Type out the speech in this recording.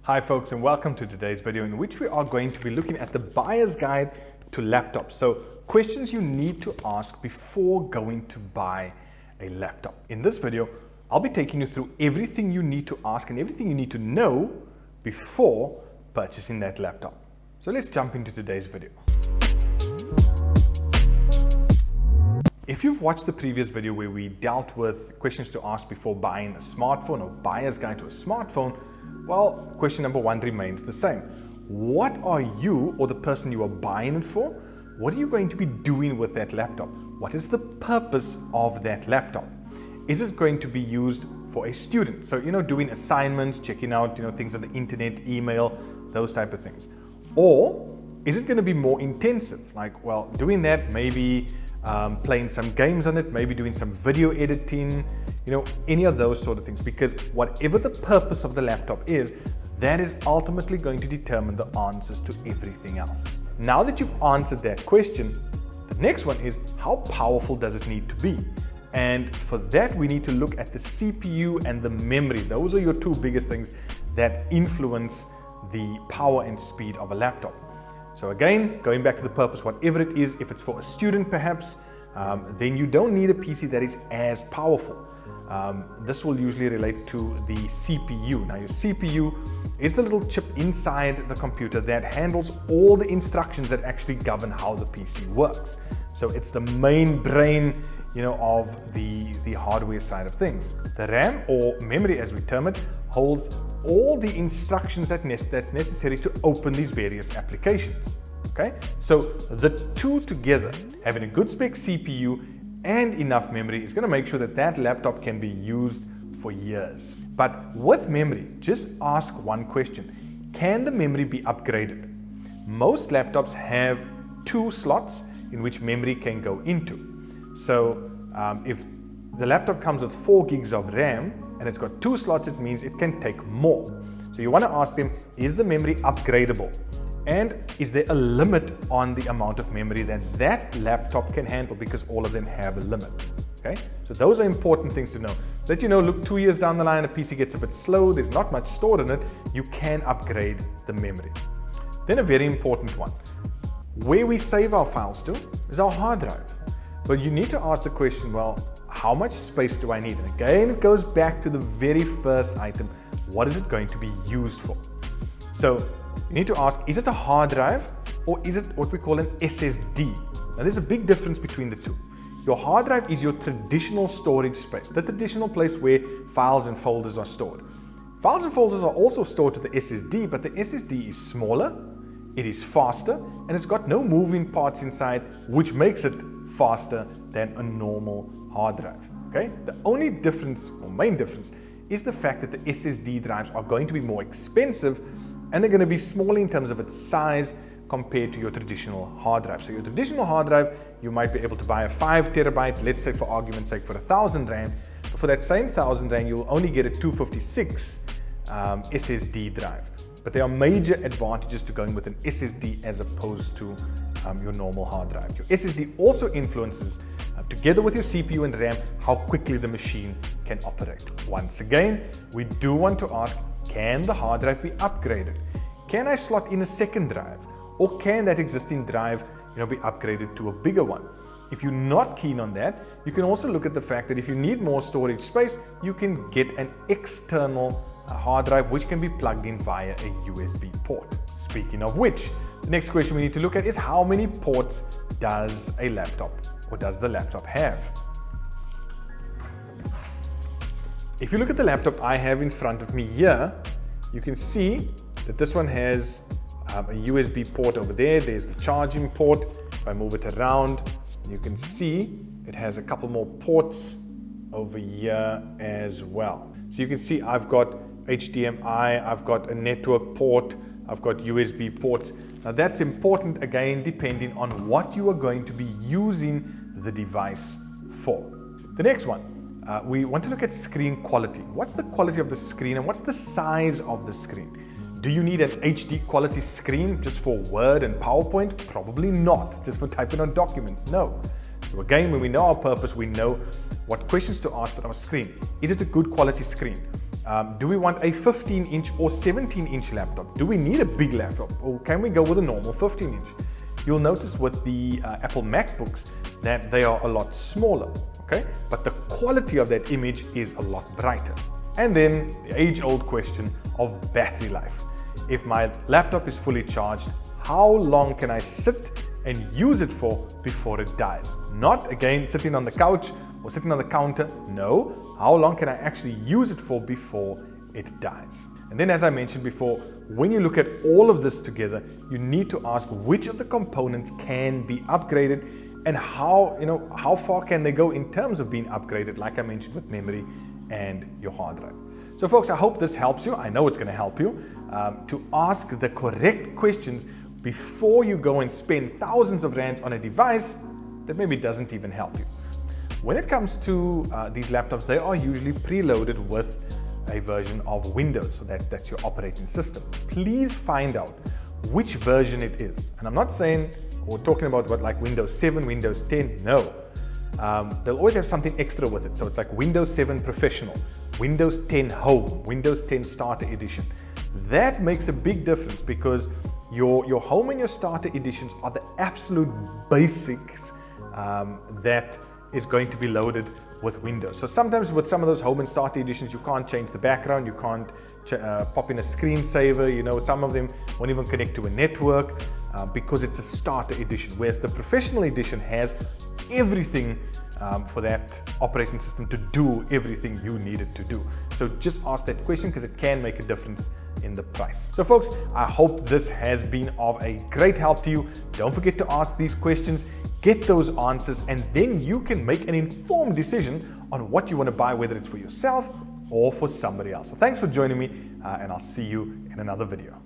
Hi folks, and welcome to today's video in which we are going to be looking at the buyer's guide to laptops. So questions you need to ask before going to buy a laptop. In this video, I'll be taking you through everything you need to ask and everything you need to know before purchasing that laptop. So let's jump into today's video. If you've watched the previous video where we dealt with questions to ask before buying a smartphone or buyer's guide to a smartphone, well, question number one remains the same. What are you or the person you are buying it for? What are you going to be doing with that laptop? What is the purpose of that laptop? Is it going to be used for a student? So, doing assignments, checking out, things on the internet, email, those type of things. Or is it going to be more intensive? Like, doing that, maybe playing some games on it, maybe doing some video editing, any of those sort of things, because whatever the purpose of the laptop is, that is ultimately going to determine the answers to everything else. Now that you've answered that question, the next one is how powerful does it need to be? And for that, we need to look at the CPU and the memory. Those are your two biggest things that influence the power and speed of a laptop. So again, going back to the purpose, whatever it is, if it's for a student perhaps, then you don't need a PC that is as powerful. This will usually relate to the CPU. Now your CPU is the little chip inside the computer that handles all the instructions that actually govern how the PC works. So it's the main brain, of the hardware side of things. The RAM, or memory as we term it, holds all the instructions that's necessary to open these various applications. Okay, so the two together, having a good spec CPU and enough memory, is going to make sure that that laptop can be used for years. But with memory, just ask one question: can the memory be upgraded? Most laptops have two slots in which memory can go into. So if the laptop comes with 4 gigs of RAM and it's got 2 slots, it means it can take more. So you want to ask them, is the memory upgradable? And is there a limit on the amount of memory that that laptop can handle, because all of them have a limit. Okay, so those are important things to know. So that look, 2 years down the line, a PC gets a bit slow, there's not much stored in it, you can upgrade the memory. Then a very important one, where we save our files to is our hard drive. But you need to ask the question, how much space do I need? And again, it goes back to the very first item. What is it going to be used for? So you need to ask, is it a hard drive or is it what we call an SSD? Now there's a big difference between the two. Your hard drive is your traditional storage space, the traditional place where files and folders are stored. Files and folders are also stored to the SSD, but the SSD is smaller, it is faster, and it's got no moving parts inside, which makes it faster than a normal hard drive. Okay, the only difference, or main difference, is the fact that the SSD drives are going to be more expensive and they're going to be smaller in terms of its size compared to your traditional hard drive. So your traditional hard drive, you might be able to buy a 5 terabyte, let's say for argument's sake, for 1,000 Rand. But for that same 1,000 Rand, you'll only get a 256 SSD drive. But there are major advantages to going with an SSD as opposed to your normal hard drive. Your SSD also influences, together with your CPU and RAM, how quickly the machine can operate. Once again, we do want to ask, can the hard drive be upgraded? Can I slot in a second drive? Or can that existing drive be upgraded to a bigger one? If you're not keen on that, you can also look at the fact that if you need more storage space, you can get an external hard drive which can be plugged in via a USB port. Speaking of which, the next question we need to look at is, how many ports does a laptop or does the laptop have? If you look at the laptop I have in front of me here, you can see that this one has a USB port over there. There's the charging port. If I move it around, you can see it has a couple more ports over here as well. So you can see I've got HDMI, I've got a network port, I've got USB ports. Now that's important, again, depending on what you are going to be using the device for. The next one, we want to look at screen quality. What's the quality of the screen and what's the size of the screen? Do you need an HD quality screen just for Word and PowerPoint? Probably not. Just for typing on documents? No. So again, when we know our purpose, we know what questions to ask for our screen. Is it a good quality screen? Do we want a 15-inch or 17-inch laptop? Do we need a big laptop, or can we go with a normal 15-inch? You'll notice with the Apple MacBooks that they are a lot smaller, okay? But the quality of that image is a lot brighter. And then the age-old question of battery life. If my laptop is fully charged, how long can I sit and use it for before it dies? Not again sitting on the couch or sitting on the counter. No, how long can I actually use it for before it dies? And then, as I mentioned before, when you look at all of this together, you need to ask which of the components can be upgraded and how far can they go in terms of being upgraded, like I mentioned with memory and your hard drive. So folks, I hope this helps you. I know it's going to help you to ask the correct questions before you go and spend thousands of rands on a device that maybe doesn't even help you. When it comes to these laptops, they are usually preloaded with a version of Windows, so that's your operating system. Please find out which version it is. And I'm not saying or talking about what like Windows 7, Windows 10, no. They'll always have something extra with it. So it's like Windows 7 Professional, Windows 10 Home, Windows 10 Starter Edition. That makes a big difference because your Home and your Starter Editions are the absolute basics that is going to be loaded with Windows. So sometimes with some of those Home and Starter Editions, you can't change the background, you can't pop in a screensaver, some of them won't even connect to a network because it's a Starter Edition, whereas the Professional Edition has everything for that operating system to do everything you need it to do. So just ask that question because it can make a difference in the price. So folks, I hope this has been of a great help to you. Don't forget to ask these questions, get those answers, and then you can make an informed decision on what you want to buy, whether it's for yourself or for somebody else. So thanks for joining me, and I'll see you in another video.